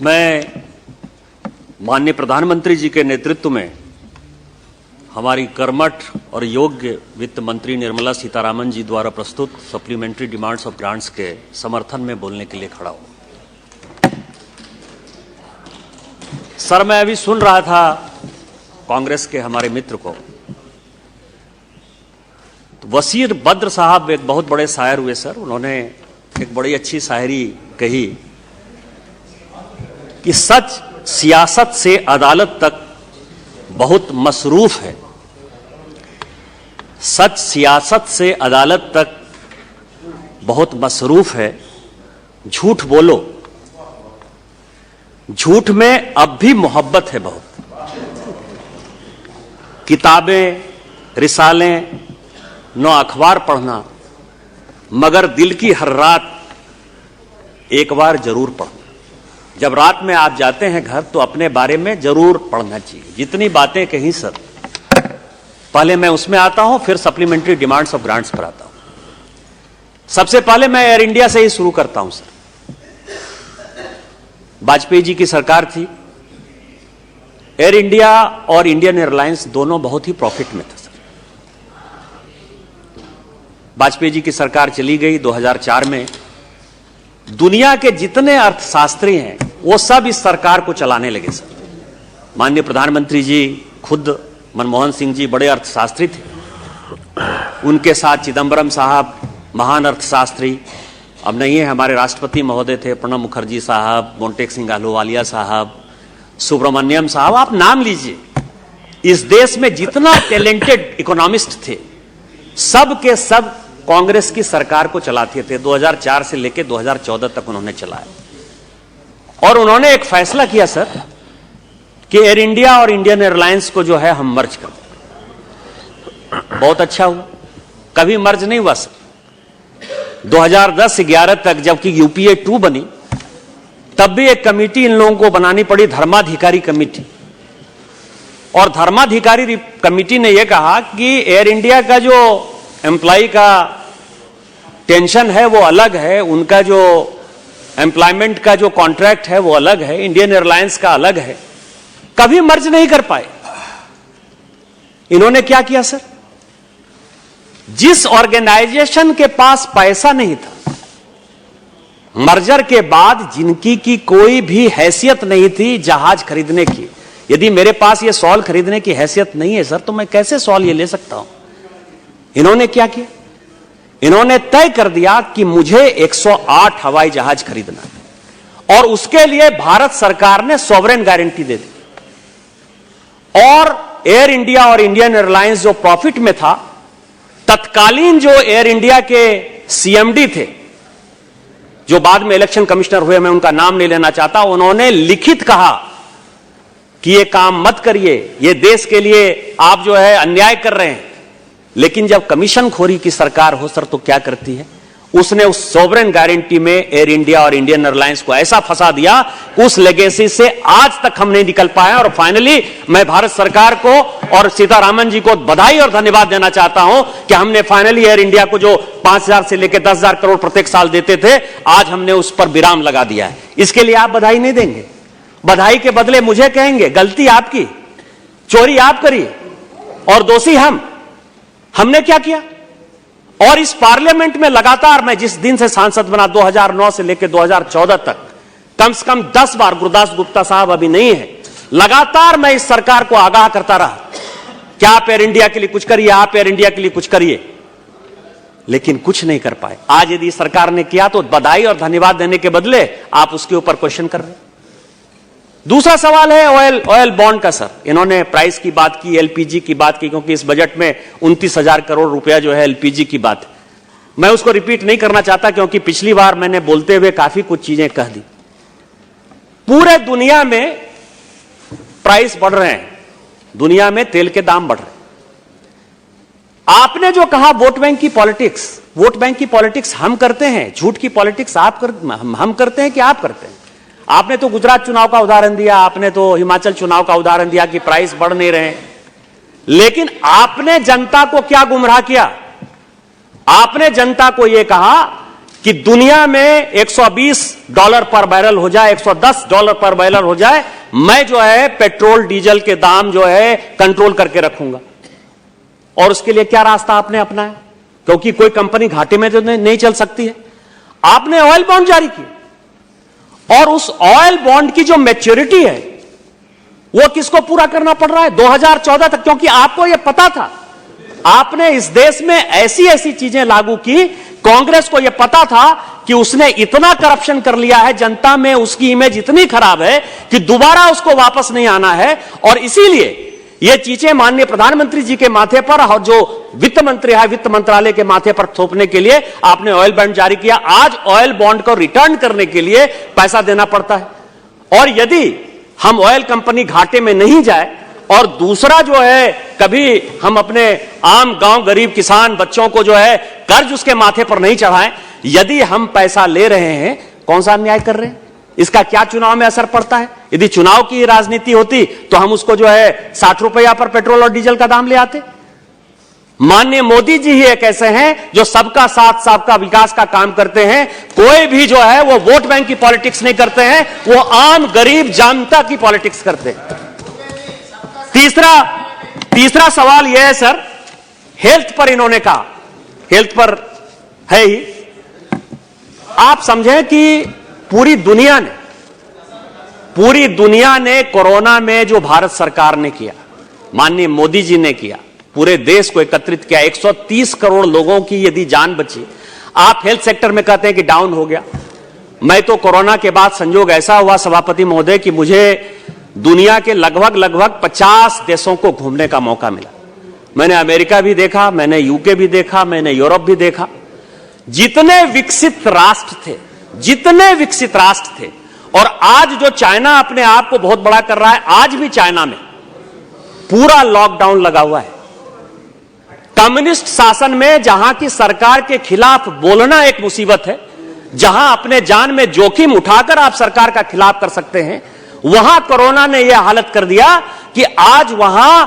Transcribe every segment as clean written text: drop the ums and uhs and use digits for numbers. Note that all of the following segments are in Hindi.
मैं माननीय प्रधानमंत्री जी के नेतृत्व में हमारी कर्मठ और योग्य वित्त मंत्री निर्मला सीतारामन जी द्वारा प्रस्तुत सप्लीमेंट्री डिमांड्स ऑफ ग्रांट्स के समर्थन में बोलने के लिए खड़ा हूं। सर, मैं अभी सुन रहा था कांग्रेस के हमारे मित्र को, तो वसीर बद्र साहब एक बहुत बड़े शायर हुए सर। उन्होंने एक बड़ी अच्छी शायरी कही कि सच सियासत से अदालत तक बहुत मसरूफ है, सच सियासत से अदालत तक बहुत मसरूफ है। झूठ बोलो, झूठ में अब भी मोहब्बत है बहुत। किताबें रिसालें न अखबार पढ़ना, मगर दिल की हर रात एक बार जरूर पढ़ना। जब रात में आप जाते हैं घर तो अपने बारे में जरूर पढ़ना चाहिए। जितनी बातें कही सर, पहले मैं उसमें आता हूं, फिर सप्लीमेंट्री डिमांड्स ऑफ ग्रांट्स पर आता हूं। सबसे पहले मैं एयर इंडिया से ही शुरू करता हूं सर। वाजपेयी जी की सरकार थी, एयर इंडिया और इंडियन एयरलाइंस दोनों बहुत ही प्रॉफिट में थे सर। वाजपेयी जी की सरकार चली गई 2004 में। दुनिया के जितने अर्थशास्त्री हैं वो सब इस सरकार को चलाने लगे सर। माननीय प्रधानमंत्री जी खुद मनमोहन सिंह जी बड़े अर्थशास्त्री थे, उनके साथ चिदंबरम साहब महान अर्थशास्त्री, अब नहीं है, हमारे राष्ट्रपति महोदय थे प्रणब मुखर्जी साहब, मोंटेक सिंह अहलूवालिया साहब, सुब्रमण्यम साहब, आप नाम लीजिए। इस देश में जितना टैलेंटेड इकोनॉमिस्ट थे सब के सब कांग्रेस की सरकार को चलाते थे। 2004 से लेकर 2014 तक उन्होंने चलाया और उन्होंने एक फैसला किया सर कि एयर इंडिया और इंडियन एयरलाइंस को जो है हम मर्ज कर दें। बहुत अच्छा हुआ, कभी मर्ज नहीं हुआ सर। 2010-11 तक जबकि यूपीए 2 बनी, तब भी एक कमेटी इन लोगों को बनानी पड़ी, धर्माधिकारी कमेटी। और धर्माधिकारी कमेटी ने यह कहा कि एयर इंडिया का जो एम्प्लॉय का टेंशन है वो अलग है, उनका जो एम्प्लॉयमेंट का जो कॉन्ट्रैक्ट है वो अलग है, इंडियन एयरलाइंस का अलग है। कभी मर्ज नहीं कर पाए। इन्होंने क्या किया सर, जिस ऑर्गेनाइजेशन के पास पैसा नहीं था, मर्जर के बाद जिनकी की कोई भी हैसियत नहीं थी जहाज खरीदने की, यदि मेरे पास ये सॉल खरीदने की हैसियत नहीं है सर, तो मैं कैसे सॉल ये ले सकता हूं। इन्होंने क्या किया, इन्होंने तय कर दिया कि मुझे 108 हवाई जहाज खरीदना है और उसके लिए भारत सरकार ने सॉवरेन गारंटी दे दी। और एयर इंडिया और इंडियन एयरलाइंस जो प्रॉफिट में था, तत्कालीन जो एयर इंडिया के सीएमडी थे, जो बाद में इलेक्शन कमिश्नर हुए, मैं उनका नाम नहीं लेना चाहता, उन्होंने लिखित कहा कि ये काम मत करिए, ये देश के लिए आप जो है अन्याय कर रहे हैं। लेकिन जब कमीशन खोरी की सरकार हो सर तो क्या करती है, उसने उस सॉवरेन गारंटी में एयर इंडिया और इंडियन एयरलाइंस को ऐसा फंसा दिया, उस लेगेसी से आज तक हम नहीं निकल पाए। और फाइनली मैं भारत सरकार को और सीतारामन जी को बधाई और धन्यवाद देना चाहता हूं कि हमने फाइनली एयर इंडिया को जो 5,000 से लेकर 10,000 करोड़ प्रत्येक साल देते थे, आज हमने उस पर विराम लगा दिया है। इसके लिए आप बधाई नहीं देंगे, बधाई के बदले मुझे कहेंगे गलती आपकी, चोरी आप करिए और दोषी हमने क्या किया। और इस पार्लियामेंट में लगातार, मैं जिस दिन से सांसद बना 2009 से लेकर 2014 तक, कम से कम 10 बार, गुरदास गुप्ता साहब अभी नहीं है, लगातार मैं इस सरकार को आगाह करता रहा कि आप एयर इंडिया के लिए कुछ करिए, आप एयर इंडिया के लिए कुछ करिए, लेकिन कुछ नहीं कर पाए। आज यदि सरकार ने किया तो बधाई और धन्यवाद देने के बदले आप उसके ऊपर क्वेश्चन कर रहे हैं। दूसरा सवाल है ऑयल बॉन्ड का सर। इन्होंने प्राइस की बात की, एलपीजी की बात की, क्योंकि इस बजट में 29,000 करोड़ रुपया जो है एलपीजी की बात है। मैं उसको रिपीट नहीं करना चाहता क्योंकि पिछली बार मैंने बोलते हुए काफी कुछ चीजें कह दी। पूरे दुनिया में प्राइस बढ़ रहे हैं, दुनिया में तेल के दाम बढ़ रहे हैं। आपने जो कहा वोट बैंक की पॉलिटिक्स, वोट बैंक की पॉलिटिक्स हम करते हैं, झूठ की पॉलिटिक्स हम करते हैं कि आप करते हैं। आपने तो गुजरात चुनाव का उदाहरण दिया, आपने तो हिमाचल चुनाव का उदाहरण दिया कि प्राइस बढ़ नहीं रहे, लेकिन आपने जनता को क्या गुमराह किया। आपने जनता को यह कहा कि दुनिया में $120 पर बैरल हो जाए, $110 पर बैरल हो जाए, मैं जो है पेट्रोल डीजल के दाम जो है कंट्रोल करके रखूंगा। और उसके लिए क्या रास्ता आपने अपनाया? क्योंकि कोई कंपनी घाटे में तो नहीं चल सकती है, आपने ऑयल बॉन्ड जारी किए। और उस ऑयल बॉन्ड की जो मैच्योरिटी है वो किसको पूरा करना पड़ रहा है? 2014 तक। क्योंकि आपको यह पता था, आपने इस देश में ऐसी ऐसी चीजें लागू की, कांग्रेस को यह पता था कि उसने इतना करप्शन कर लिया है, जनता में उसकी इमेज इतनी खराब है कि दोबारा उसको वापस नहीं आना है। और इसीलिए ये चीजें माननीय प्रधानमंत्री जी के माथे पर और जो वित्त मंत्री है वित्त मंत्रालय के माथे पर थोपने के लिए आपने ऑयल बॉन्ड जारी किया। आज ऑयल बॉन्ड को रिटर्न करने के लिए पैसा देना पड़ता है। और यदि हम ऑयल कंपनी घाटे में नहीं जाए और दूसरा जो है कभी हम अपने आम गांव गरीब किसान बच्चों को जो है कर्ज उसके माथे पर नहीं चढ़ाएं, यदि हम पैसा ले रहे हैं, कौन सा अन्याय कर रहे हैं? इसका क्या चुनाव में असर पड़ता है? यदि चुनाव की राजनीति होती तो हम उसको जो है 60 रुपया पर पेट्रोल और डीजल का दाम ले आते। माननीय मोदी जी ही एक ऐसे हैं जो सबका साथ सबका विकास का काम करते हैं। कोई भी जो है वो वोट बैंक की पॉलिटिक्स नहीं करते हैं, वो आम गरीब जनता की पॉलिटिक्स करते हैं। तीसरा सवाल यह है सर, हेल्थ पर इन्होंने कहा, हेल्थ पर है ही। आप समझें कि पूरी दुनिया ने कोरोना में जो भारत सरकार ने किया, माननीय मोदी जी ने किया, पूरे देश को एकत्रित किया, 130 करोड़ लोगों की यदि जान बची। आप हेल्थ सेक्टर में कहते हैं कि डाउन हो गया। मैं तो कोरोना के बाद संजोग ऐसा हुआ सभापति महोदय कि मुझे दुनिया के लगभग 50 देशों को घूमने का मौका मिला। मैंने अमेरिका भी देखा, मैंने यूके भी देखा, मैंने यूरोप भी देखा। जितने विकसित राष्ट्र थे और आज जो चाइना अपने आप को बहुत बड़ा कर रहा है, आज भी चाइना में पूरा लॉकडाउन लगा हुआ है। कम्युनिस्ट शासन में जहां की सरकार के खिलाफ बोलना एक मुसीबत है, जहां अपने जान में जोखिम उठाकर आप सरकार का खिलाफ कर सकते हैं, वहां कोरोना ने यह हालत कर दिया कि आज वहां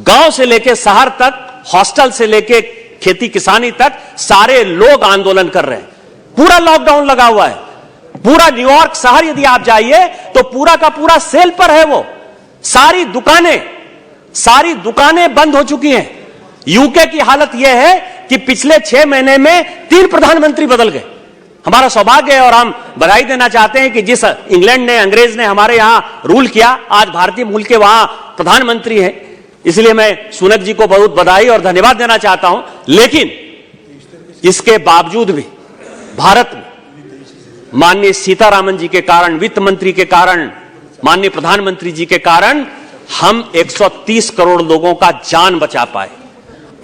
गांव से लेकर शहर तक, हॉस्टल से लेकर खेती किसानी तक सारे लोग आंदोलन कर रहे हैं। पूरा लॉकडाउन लगा हुआ है। पूरा न्यूयॉर्क शहर यदि आप जाइए तो पूरा का पूरा सेल पर है। वो सारी दुकानें बंद हो चुकी हैं। यूके की हालत यह है कि पिछले 6 महीने में 3 प्रधानमंत्री बदल गए। हमारा सौभाग्य है और हम बधाई देना चाहते हैं कि जिस इंग्लैंड ने, अंग्रेज ने हमारे यहां रूल किया, आज भारतीय मूल के वहां प्रधानमंत्री हैं। इसलिए मैं सुनक जी को बहुत बधाई और धन्यवाद देना चाहता हूं। लेकिन इसके बावजूद भी भारत में माननीय सीतारामन जी के कारण, वित्त मंत्री के कारण, माननीय प्रधानमंत्री जी के कारण हम 130 करोड़ लोगों का जान बचा पाए।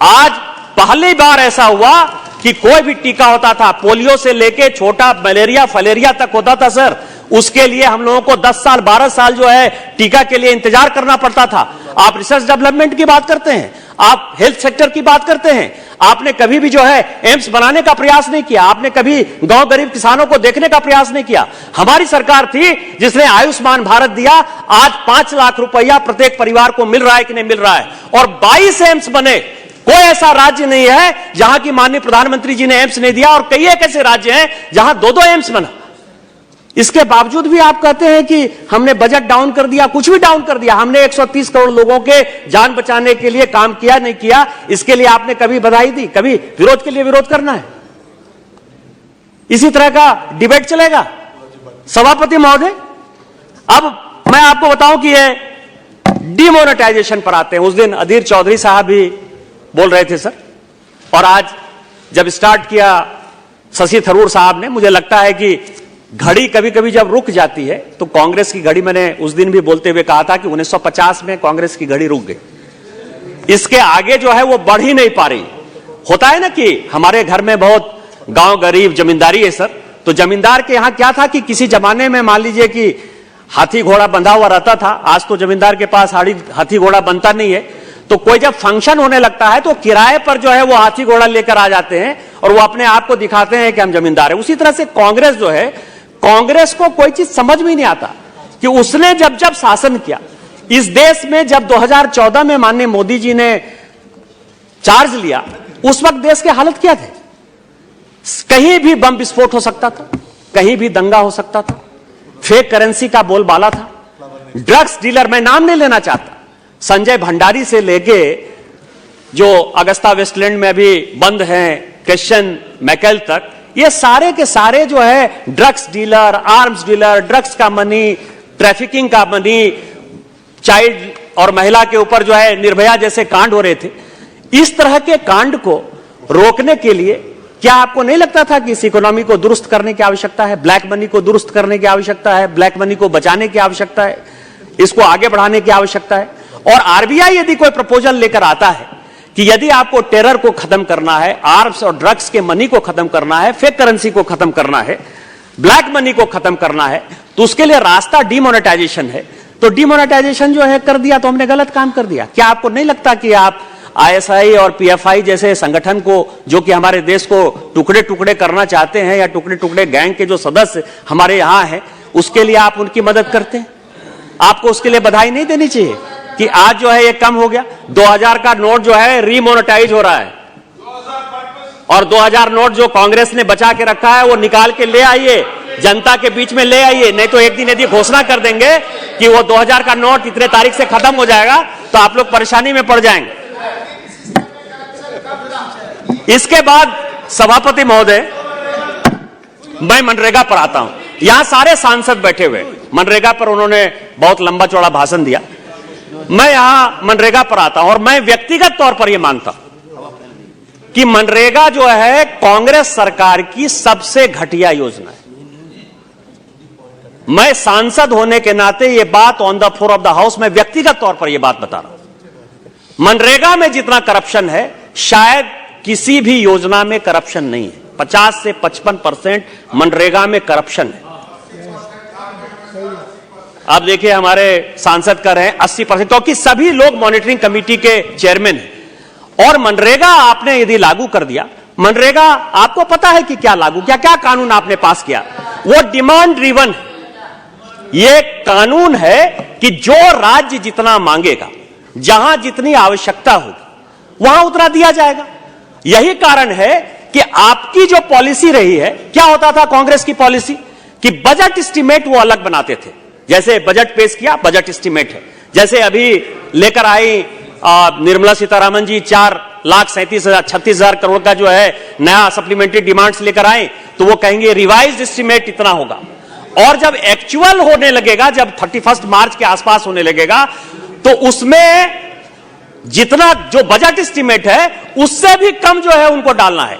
आज पहली बार ऐसा हुआ कि कोई भी टीका होता था, पोलियो से लेके छोटा मलेरिया फलेरिया तक होता था सर, उसके लिए हम लोगों को 10 साल 12 साल जो है टीका के लिए इंतजार करना पड़ता था। आप रिसर्च डेवलपमेंट की बात करते हैं, आप हेल्थ सेक्टर की बात करते हैं, आपने कभी भी जो है एम्स बनाने का प्रयास नहीं किया, आपने कभी गांव गरीब किसानों को देखने का प्रयास नहीं किया। हमारी सरकार थी जिसने आयुष्मान भारत दिया। आज 5 लाख रुपया प्रत्येक परिवार को मिल रहा है कि नहीं मिल रहा है, और 22 एम्स बने। कोई ऐसा राज्य नहीं है जहां की माननीय प्रधानमंत्री जी ने एम्स नहीं दिया, और कई एक ऐसे राज्य हैं जहां 2-2 एम्स बना। इसके बावजूद भी आप कहते हैं कि हमने बजट डाउन कर दिया। कुछ भी डाउन कर दिया, हमने 130 करोड़ लोगों के जान बचाने के लिए काम किया नहीं किया, इसके लिए आपने कभी बधाई दी, कभी विरोध के लिए विरोध करना है। इसी तरह का डिबेट चलेगा सभापति महोदय। अब मैं आपको बताऊं कि ये डिमोनेटाइजेशन पर आते हैं। उस दिन अधीर चौधरी साहब भी बोल रहे थे सर, और आज जब स्टार्ट किया शशि थरूर साहब ने, मुझे लगता है कि घड़ी कभी कभी जब रुक जाती है तो कांग्रेस की घड़ी, मैंने उस दिन भी बोलते हुए कहा था कि 1950 में कांग्रेस की घड़ी रुक गई, इसके आगे जो है वो बढ़ ही नहीं पा रही। होता है ना कि हमारे घर में बहुत गांव गरीब जमींदारी है सर, तो जमींदार के यहां क्या था कि किसी जमाने में मान लीजिए कि हाथी घोड़ा बंधा हुआ रहता था। आज तो जमींदार के पास हाथी घोड़ा बनता नहीं है, तो कोई जब फंक्शन होने लगता है तो किराए पर जो है वो हाथी घोड़ा लेकर आ जाते हैं और वो अपने आप को दिखाते हैं कि हम जमींदार हैं। उसी तरह से कांग्रेस जो है, कांग्रेस को कोई चीज समझ में नहीं आता कि उसने जब जब शासन किया इस देश में, जब 2014 में माननीय मोदी जी ने चार्ज लिया, उस वक्त देश के हालत क्या थे? कहीं भी बम विस्फोट हो सकता था, कहीं भी दंगा हो सकता था, फेक करेंसी का बोलबाला था। ड्रग्स डीलर, मैं नाम नहीं लेना चाहता, संजय भंडारी से लेके जो अगस्ता वेस्टलैंड में अभी बंद हैं क्रिश्चियन मैकेल तक, ये सारे के सारे जो है drugs dealer, arms dealer, drugs का मनी, ट्रैफिकिंग का मनी, चाइल्ड और महिला के ऊपर जो है निर्भया जैसे कांड हो रहे थे। इस तरह के कांड को रोकने के लिए क्या आपको नहीं लगता था कि इस इकोनॉमी को दुरुस्त करने की आवश्यकता है, ब्लैक मनी को दुरुस्त करने की आवश्यकता है, ब्लैक मनी को बचाने की आवश्यकता है, इसको आगे बढ़ाने की आवश्यकता है? और आरबीआई यदि कोई प्रपोजल लेकर आता है कि यदि आपको टेरर को खत्म करना है, आर्म्स और ड्रग्स के मनी को खत्म करना है, फेक करेंसी को खत्म करना है, ब्लैक मनी को खत्म करना है, तो उसके लिए रास्ता डिमोनेटाइजेशन है, तो डिमोनेटाइजेशन जो है कर दिया तो हमने गलत काम कर दिया। क्या आपको नहीं लगता कि आप आईएसआई और पीएफआई जैसे संगठन को, जो कि हमारे देश को टुकड़े टुकड़े करना चाहते हैं, या टुकड़े टुकड़े गैंग के जो सदस्य हमारे यहां हैं, उसके लिए आप उनकी मदद करते हैं? आपको उसके लिए बधाई नहीं देनी चाहिए कि आज जो है ये कम हो गया? 2000 का नोट जो है रीमोनेटाइज हो रहा है, और 2000 नोट जो कांग्रेस ने बचा के रखा है वो निकाल के ले आइए, जनता के बीच में ले आइए। नहीं तो एक दिन यदि घोषणा कर देंगे कि वो 2000 का नोट इतने तारीख से खत्म हो जाएगा, तो आप लोग परेशानी में पड़ जाएंगे। इसके बाद सभापति महोदय, मैं मनरेगा पर आता हूं। यहां सारे सांसद बैठे हुए, मनरेगा पर उन्होंने बहुत लंबा चौड़ा भाषण दिया। मैं यहां मनरेगा पर आता हूं और मैं व्यक्तिगत तौर पर यह मानता हूं कि मनरेगा जो है कांग्रेस सरकार की सबसे घटिया योजना है। मैं सांसद होने के नाते यह बात on the floor of the house, मैं व्यक्तिगत तौर पर यह बात बता रहा हूं। मनरेगा में जितना करप्शन है, शायद किसी भी योजना में करप्शन नहीं है। 50 से 55% मनरेगा में करप्शन है। आप देखिए हमारे सांसद कर रहे हैं 80%, क्योंकि सभी लोग मॉनिटरिंग कमेटी के चेयरमैन हैं। और मनरेगा आपने यदि लागू कर दिया, मनरेगा आपको पता है कि क्या लागू किया, क्या कानून आपने पास किया? वो डिमांड ड्रिवन है। ये कानून है कि जो राज्य जितना मांगेगा, जहां जितनी आवश्यकता होगी, वहां उतना दिया जाएगा। यही कारण है कि आपकी जो पॉलिसी रही है, क्या होता था कांग्रेस की पॉलिसी कि बजट एस्टीमेट वो अलग बनाते थे। जैसे बजट पेश किया, बजट एस्टीमेट है। जैसे अभी लेकर आई निर्मला सीतारामन जी 4,37,36,000 करोड़ का जो है नया सप्लीमेंट्री डिमांड्स लेकर आए, तो वो कहेंगे रिवाइज्ड एस्टीमेट इतना होगा। और जब एक्चुअल होने लगेगा, जब 31 मार्च के आसपास होने लगेगा, तो उसमें जितना जो बजट एस्टीमेट है उससे भी कम जो है उनको डालना है।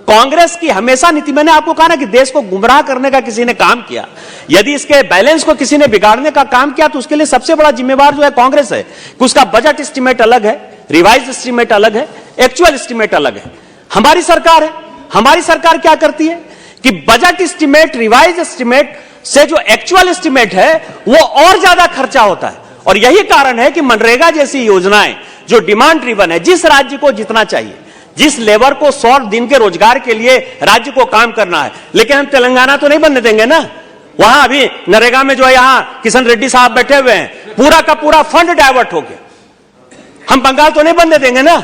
कांग्रेस की हमेशा नीति, मैंने आपको कहा ना कि देश को गुमराह करने का किसी ने काम किया, यदि इसके बैलेंस को किसी ने बिगाड़ने का काम किया, तो उसके लिए सबसे बड़ा जिम्मेवार जो है कांग्रेस है कि उसका बजट एस्टीमेट अलग है, रिवाइज्ड एस्टीमेट अलग है, एक्चुअल एस्टीमेट अलग है। हमारी सरकार है, हमारी सरकार क्या करती है कि बजट एस्टीमेट, रिवाइज्ड एस्टीमेट से जो एक्चुअल एस्टीमेट है वो और ज्यादा खर्चा होता है। और यही कारण है कि मनरेगा जैसी योजनाएं जो डिमांड ड्रिवन है, जिस राज्य को जितना चाहिए, जिस लेबर को 100 दिन के रोजगार के लिए राज्य को काम करना है, लेकिन हम तेलंगाना तो नहीं बनने देंगे ना। वहां अभी नरेगा में जो है, यहां किशन रेड्डी साहब बैठे हुए हैं, पूरा का पूरा फंड डाइवर्ट हो गया। हम बंगाल तो नहीं बनने देंगे ना,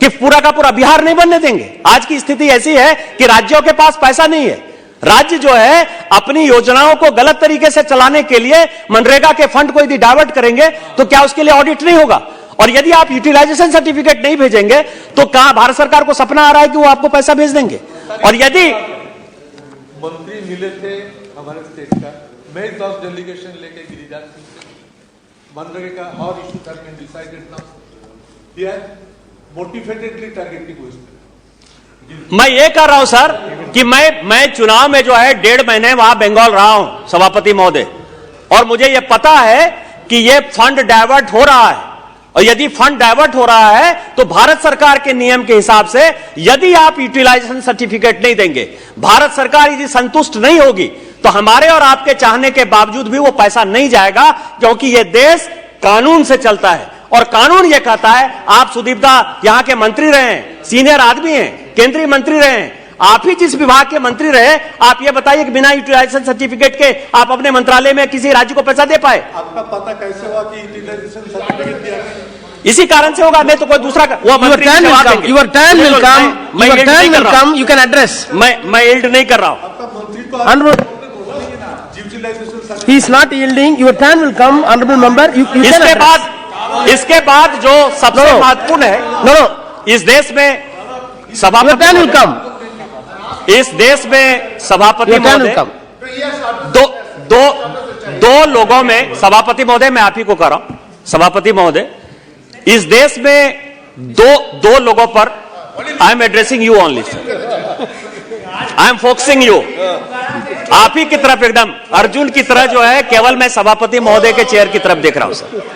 कि पूरा का पूरा बिहार नहीं बनने देंगे। आज की स्थिति ऐसी है कि राज्यों के पास पैसा नहीं है। राज्य जो है अपनी योजनाओं को गलत तरीके से चलाने के लिए मनरेगा के फंड को यदि डाइवर्ट करेंगे, तो क्या उसके लिए ऑडिट नहीं होगा? और यदि आप यूटिलाइजेशन सर्टिफिकेट नहीं भेजेंगे, तो कहां भारत सरकार को सपना आ रहा है कि वो आपको पैसा भेज देंगे? और यदि मंत्री मिले थे हमारे स्टेट का, मैं 10 डेलीगेशन लेके गिरिराज मनरेगा का और issue have been decided now, they are motivatedly targeting this. मैं ये कर रहा हूं सर कि मैं चुनाव में जो है 1.5 महीने वहां बंगाल रहा हूं सभापति महोदय, और मुझे यह पता है कि यह फंड डाइवर्ट हो रहा है। और यदि फंड डाइवर्ट हो रहा है, तो भारत सरकार के नियम के हिसाब से यदि आप यूटिलाइजेशन सर्टिफिकेट नहीं देंगे, भारत सरकार यदि संतुष्ट नहीं होगी, तो हमारे और आपके चाहने के बावजूद भी वो पैसा नहीं जाएगा, क्योंकि यह देश कानून से चलता है। और कानून यह कहता है, आप सुदीप दा यहां के मंत्री रहे हैं, सीनियर आदमी हैं, केंद्रीय मंत्री रहे हैं, आप ही जिस विभाग के मंत्री रहे, आप ये बताइए कि बिना यूटिलाइजेशन सर्टिफिकेट के आप अपने मंत्रालय में किसी राज्य को पैसा दे पाए? आपका पता कैसे हुआ कि यूटिलाइजेशन सर्टिफिकेट दिया? इसी कारण से होगा, नहीं तो कोई दूसरा वो Your मंत्री turn will जवाब come. देंगे। Your turn will बिल्कुल, come. मैं Your yield turn नहीं कर will रहा हूं। come. You can address. मैं यील्ड नहीं कर रहा हूं। आपका मंत्री तो Honorable, utilisation he is not yielding. Your turn will come, honorable member. You can इसके address. इसके बाद जो सबसे No. महत्वपूर्ण है, No, no. इस देश में Your सभापति turn will महोदय- come. इस देश में सभापति Your turn will महोदय come. दो लोगों में, सभापति महोदय मैं आप ही को कर रहा हूं, सभापति महोदय, इस देश में दो लोगों पर I am addressing you only, I am focusing you, आप ही की तरफ एकदम अर्जुन की तरह जो है, केवल मैं सभापति महोदय के चेयर की तरफ देख रहा हूं सर।